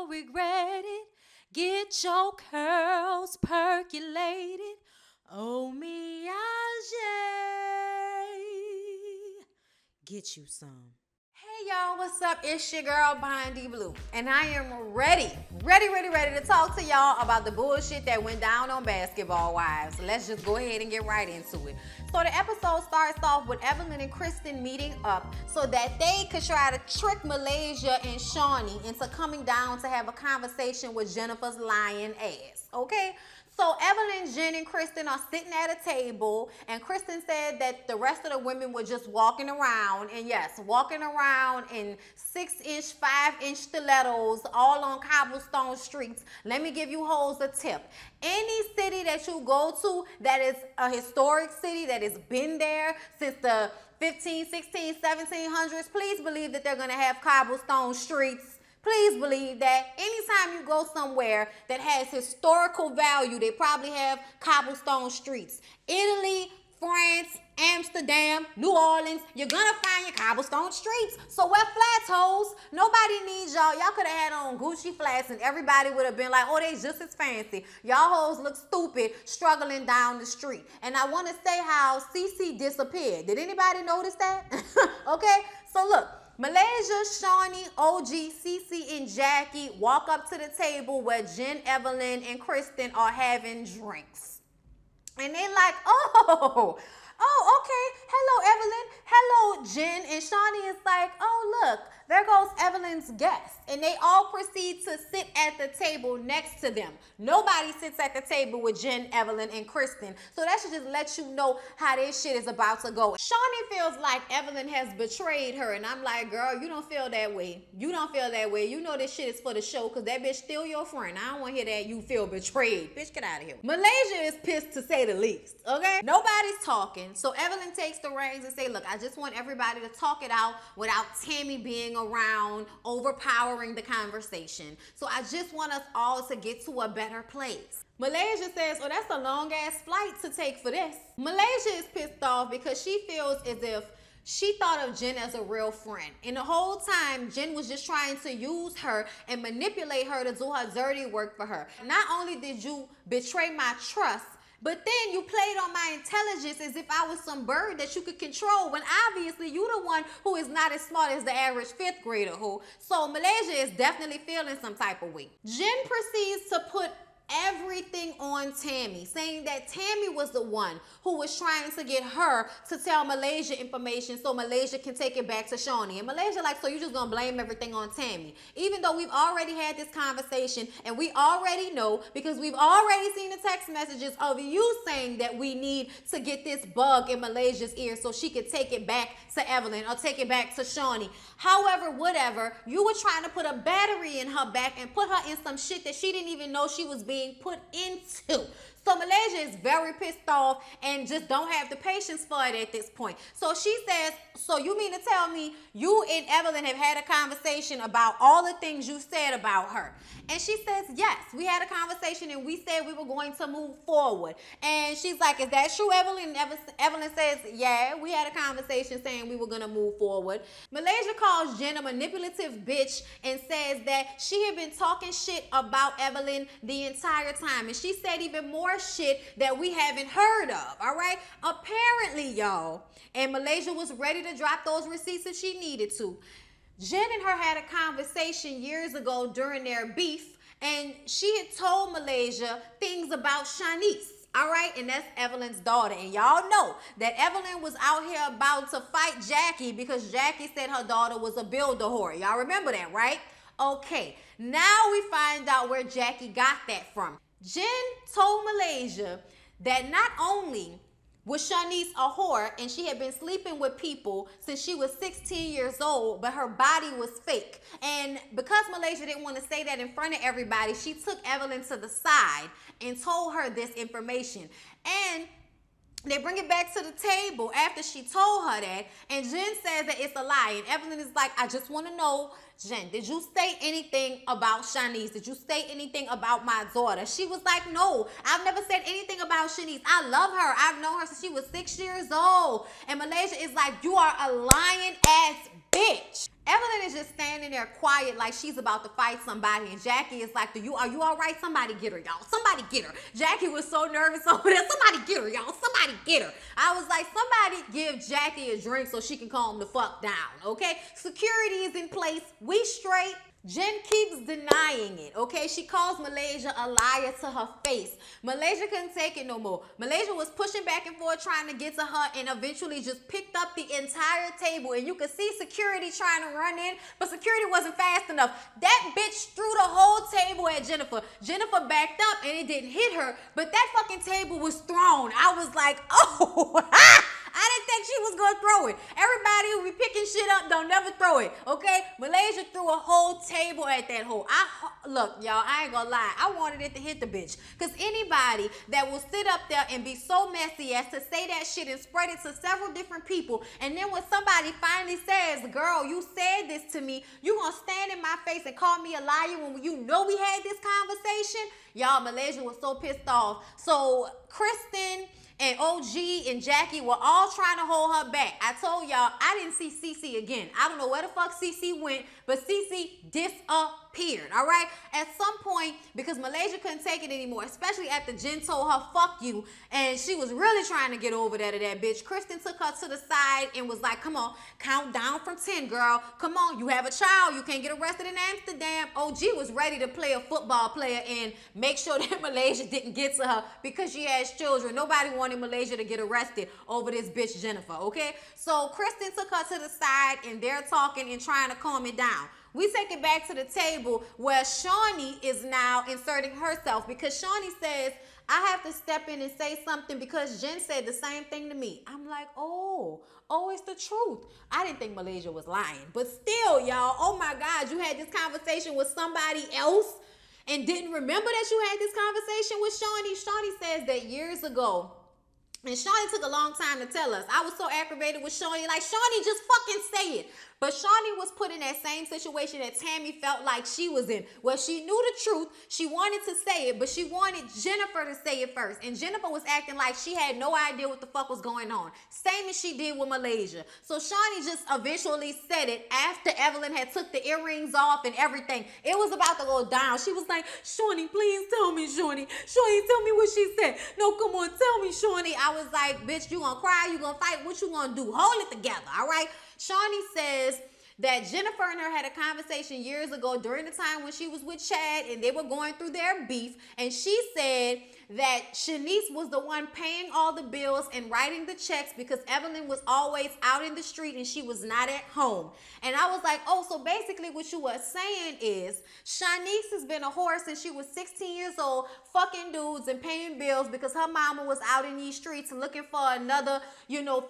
won't regret it. Get your curls percolated. Oh, Miage. Get you some. Hey y'all, what's up? It's your girl BONDY.BRITTANY, and I am ready to talk to y'all about the bullshit that went down on Basketball Wives. Let's just go ahead and get right into it. So the episode starts off with Evelyn and Kristen meeting up so that they could try to trick Malaysia and Shawnee into coming down to have a conversation with Jennifer's lying ass, okay? So Evelyn, Jen, and Kristen are sitting at a table, and Kristen said that the rest of the women were just walking around, and yes, walking around in 6-inch, 5-inch stilettos, all on cobblestone streets. Let me give you hoes a tip. Any city that you go to that is a historic city that has been there since the 15, 16, 1700s, please believe that they're gonna have cobblestone streets. Please believe that anytime you go somewhere that has historical value, they probably have cobblestone streets. Italy, France, Amsterdam, New Orleans, you're gonna find your cobblestone streets. So wear flats, hoes. Nobody needs y'all. Y'all could have had on Gucci flats and everybody would have been like, oh, they just as fancy. Y'all hoes look stupid struggling down the street. And I want to say how Cece disappeared. Did anybody notice that? Okay, so look. Malaysia, Shawnee, OG, Cece, and Jackie walk up to the table where Jen, Evelyn, and Kristen are having drinks. And they like, oh, okay. Hello, Evelyn. Hello, Jen. And Shawnee is like, oh, look, there goes Evelyn's guest. And they all proceed to sit at the table next to them. Nobody sits at the table with Jen, Evelyn, and Kristen. So that should just let you know how this shit is about to go. Shawnee feels like Evelyn has betrayed her. And I'm like, girl, you don't feel that way. You don't feel that way. You know this shit is for the show because that bitch still your friend. I don't want to hear that you feel betrayed. Bitch, get out of here. Malaysia is pissed to say the least, okay? Nobody's talking. So Evelyn takes the reins and say, look, I just want everybody to talk it out without Tammy being around, overpowering the conversation. So I just want us all to get to a better place. Malaysia says, oh, that's a long ass flight to take for this. Malaysia is pissed off because she feels as if she thought of Jen as a real friend. And the whole time, Jen was just trying to use her and manipulate her to do her dirty work for her. Not only did you betray my trust, but then you played on my intelligence as if I was some bird that you could control when obviously you the one who is not as smart as the average 5th grader who. So Malaysia is definitely feeling some type of way. Jen proceeds to put everything on Tammy, saying that Tammy was the one who was trying to get her to tell Malaysia information so Malaysia can take it back to Shawnee. And Malaysia like, so you just gonna blame everything on Tammy? Even though we've already had this conversation and we already know because we've already seen the text messages of you saying that we need to get this bug in Malaysia's ear so she could take it back to Evelyn or take it back to Shawnee. However, whatever, you were trying to put a battery in her back and put her in some shit that she didn't even know she was being put into. So Malaysia is very pissed off and just don't have the patience for it at this point. So she says, so you mean to tell me you and Evelyn have had a conversation about all the things you said about her? And she says, yes, we had a conversation and we said we were going to move forward. And she's like, is that true, Evelyn? And Evelyn says, yeah, we had a conversation saying we were going to move forward. Malaysia calls Jen a manipulative bitch and says that she had been talking shit about Evelyn the entire time. And she said even more shit that we haven't heard of, all right? Apparently, y'all, and Malaysia was ready to drop those receipts if she needed to. Jen and her had a conversation years ago during their beef, and she had told Malaysia things about Shanice. All right, and that's Evelyn's daughter. And y'all know that Evelyn was out here about to fight Jackie because Jackie said her daughter was a builder whore. Y'all remember that, right? Okay, now we find out where Jackie got that from. Jen told Malaysia that not only was Shanice a whore and she had been sleeping with people since she was 16 years old, but her body was fake. And because Malaysia didn't want to say that in front of everybody, she took Evelyn to the side and told her this information. And they bring it back to the table after she told her that, and Jen says that it's a lie. And Evelyn is like, I just want to know, Jen, did you say anything about Shanice? Did you say anything about my daughter? She was like, no, I've never said anything about Shanice. I love her. I've known her since she was 6 years old. And Malaysia is like, you are a lying ass bitch. Evelyn is just standing there quiet like she's about to fight somebody, and Jackie is like, are you all right? Somebody get her, y'all. Somebody get her. Jackie was so nervous over there. Somebody get her, y'all. Somebody get her. I was like, somebody give Jackie a drink so she can calm the fuck down, okay? Security is in place. We straight. Jen keeps denying it, okay? She calls Malaysia a liar to her face. Malaysia couldn't take it no more. Malaysia was pushing back and forth trying to get to her and eventually just picked up the entire table. And you could see security trying to run in, but security wasn't fast enough. That bitch threw the whole table at Jennifer. Jennifer backed up and it didn't hit her, but that fucking table was thrown. I was like, oh, I didn't think she was gonna throw it. Everybody who be picking shit up don't never throw it, okay? Malaysia threw a whole table at that hole. Look, y'all, I ain't gonna lie. I wanted it to hit the bitch. Because anybody that will sit up there and be so messy as to say that shit and spread it to several different people, and then when somebody finally says, girl, you said this to me, you gonna stand in my face and call me a liar when you know we had this conversation? Y'all, Malaysia was so pissed off. So Kristen and OG and Jackie were all trying to hold her back. I told y'all, I didn't see Cece again. I don't know where the fuck Cece went, but Cece disappeared, all right? At some point, because Malaysia couldn't take it anymore, especially after Jen told her, fuck you, and she was really trying to get over that to that bitch, Kristen took her to the side and was like, come on, count down from 10, girl. Come on, you have a child. You can't get arrested in Amsterdam. OG was ready to play a football player and make sure that Malaysia didn't get to her because she has children. Nobody wanted Malaysia to get arrested over this bitch Jennifer, okay? So Kristen took her to the side and they're talking and trying to calm it down. We take it back to the table where Shawnee is now inserting herself because Shawnee says, I have to step in and say something because Jen said the same thing to me. I'm like, oh, it's the truth. I didn't think Malaysia was lying. But still, y'all, oh my God, you had this conversation with somebody else and didn't remember that you had this conversation with Shawnee. Shawnee says that years ago, and Shawnee took a long time to tell us. I was so aggravated with Shawnee. Like, Shawnee, just fucking say it. But Shawnee was put in that same situation that Tammy felt like she was in, where she knew the truth. She wanted to say it, but she wanted Jennifer to say it first. And Jennifer was acting like she had no idea what the fuck was going on. Same as she did with Malaysia. So Shawnee just eventually said it after Evelyn had took the earrings off and everything. It was about to go down. She was like, Shawnee, please tell me, Shawnee. Shawnee, tell me what she said. No, come on, tell me, Shawnee. I was like, bitch, you gonna cry? You gonna fight? What you gonna do? Hold it together, all right? Shawnee says that Jennifer and her had a conversation years ago during the time when she was with Chad and they were going through their beef. And she said that Shanice was the one paying all the bills and writing the checks because Evelyn was always out in the street and she was not at home. And I was like, oh, so basically what you were saying is Shanice has been a whore since she was 16 years old, fucking dudes and paying bills because her mama was out in these streets looking for another,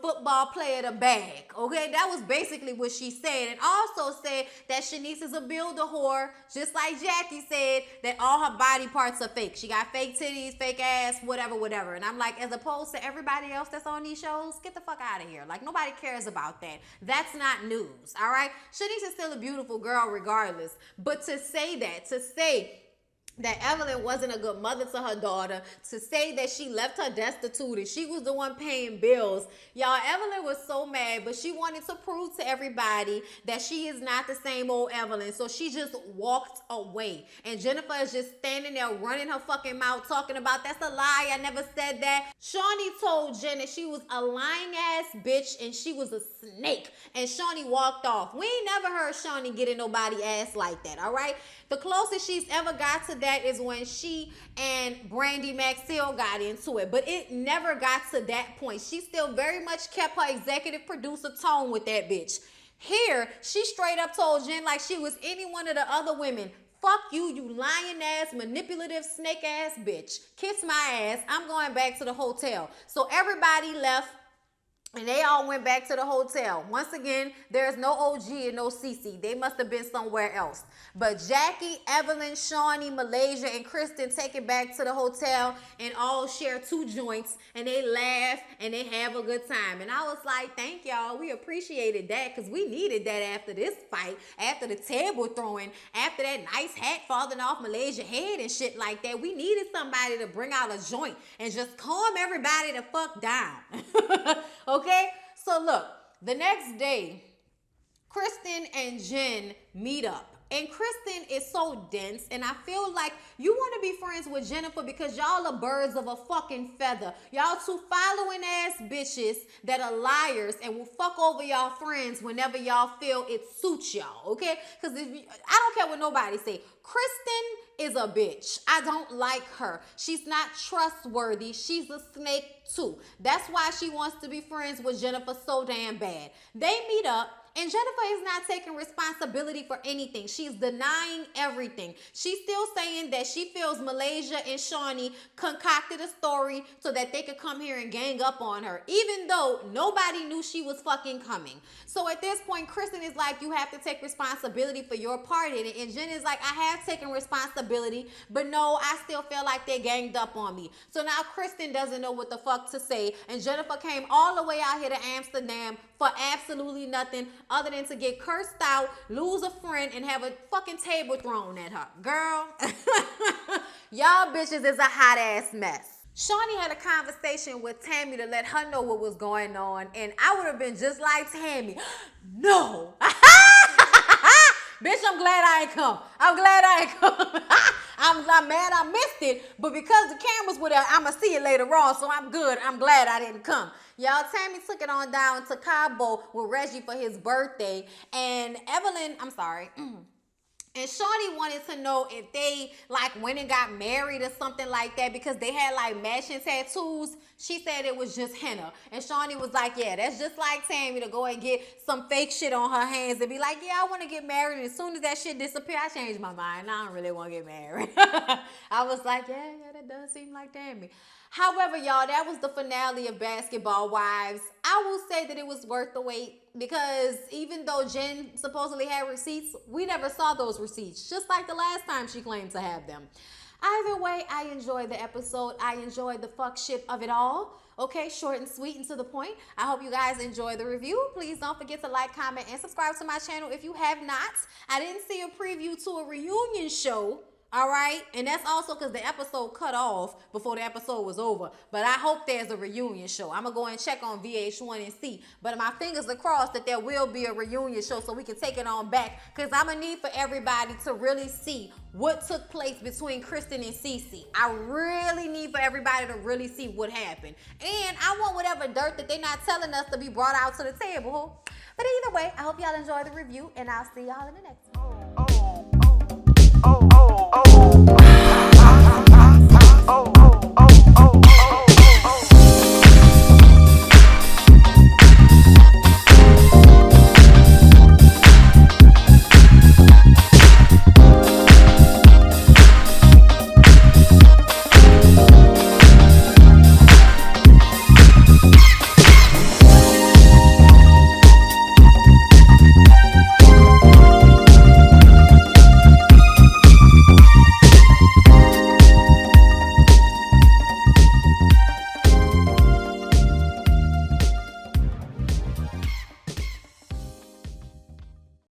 football player to bag. Okay, that was basically what she said. And also said that Shanice is a builder whore, just like Jackie said that all her body parts are fake. She got fake titties, fake ass, whatever. And I'm like, as opposed to everybody else that's on these shows, get the fuck out of here. Like, nobody cares about that. That's not news, all right? Shanice is still a beautiful girl regardless. But to say that Evelyn wasn't a good mother to her daughter, to say that she left her destitute and she was the one paying bills. Y'all, Evelyn was so mad, but she wanted to prove to everybody that she is not the same old Evelyn. So she just walked away. And Jennifer is just standing there running her fucking mouth talking about, that's a lie, I never said that. Shawnee told Jen that she was a lying ass bitch and she was a snake. And Shawnee walked off. We ain't never heard Shawnee getting nobody ass like that, all right? The closest she's ever got to that is when she and Brandy Maxell got into it, but it never got to that point. She still very much kept her executive producer tone with that bitch. Here, she straight up told Jen like she was any one of the other women. Fuck you, you lying ass, manipulative snake ass bitch. Kiss my ass. I'm going back to the hotel. So everybody left. And they all went back to the hotel. Once again, there's no OG and no CC. They must have been somewhere else. But Jackie, Evelyn, Shawnee, Malaysia, and Kristen take it back to the hotel and all share 2 joints. And they laugh and they have a good time. And I was like, thank y'all. We appreciated that because we needed that after this fight, after the table throwing, after that nice hat falling off Malaysia's head and shit like that. We needed somebody to bring out a joint and just calm everybody the fuck down. Okay? So look, the next day, Kristen and Jen meet up. And Kristen is so dense, and I feel like you want to be friends with Jennifer because y'all are birds of a fucking feather. Y'all 2 following ass bitches that are liars and will fuck over y'all friends whenever y'all feel it suits y'all, okay? Because I don't care what nobody say. Kristen is a bitch. I don't like her. She's not trustworthy. She's a snake too. That's why she wants to be friends with Jennifer so damn bad. They meet up. And Jennifer is not taking responsibility for anything. She's denying everything. She's still saying that she feels Malaysia and Shawnee concocted a story so that they could come here and gang up on her, even though nobody knew she was fucking coming. So at this point, Kristen is like, you have to take responsibility for your part in it. And Jen is like, I have taken responsibility, but no, I still feel like they ganged up on me. So now Kristen doesn't know what the fuck to say. And Jennifer came all the way out here to Amsterdam for absolutely nothing other than to get cursed out, lose a friend, and have a fucking table thrown at her. Girl, y'all bitches is a hot ass mess. Shawnee had a conversation with Tammy to let her know what was going on, and I would have been just like Tammy. No. Bitch, I'm glad I ain't come. I'm glad I ain't come. I'm mad I missed it, but because the cameras were there, I'ma see it later on, so I'm good. I'm glad I didn't come. Y'all, Tammy took it on down to Cabo with Reggie for his birthday, and and Shawnee wanted to know if they like went and got married or something like that because they had like matching tattoos. She said it was just henna. And Shawnee was like, yeah, that's just like Tammy to go and get some fake shit on her hands and be like, yeah, I want to get married. And as soon as that shit disappeared, I changed my mind. I don't really want to get married. I was like, yeah, that does seem like Tammy. However, y'all, that was the finale of Basketball Wives. I will say that it was worth the wait because even though Jen supposedly had receipts, we never saw those receipts, just like the last time she claimed to have them. Either way, I enjoyed the episode. I enjoyed the fuck shit of it all. Okay, short and sweet and to the point. I hope you guys enjoy the review. Please don't forget to like, comment, and subscribe to my channel if you have not. I didn't see a preview to a reunion show. All right, and that's also because the episode cut off before the episode was over. But I hope there's a reunion show. I'm going to go and check on VH1 and see. But my fingers are crossed that there will be a reunion show so we can take it on back. Because I'm going to need for everybody to really see what took place between Kristen and Cece. I really need for everybody to really see what happened. And I want whatever dirt that they're not telling us to be brought out to the table. But either way, I hope y'all enjoy the review, and I'll see y'all in the next one.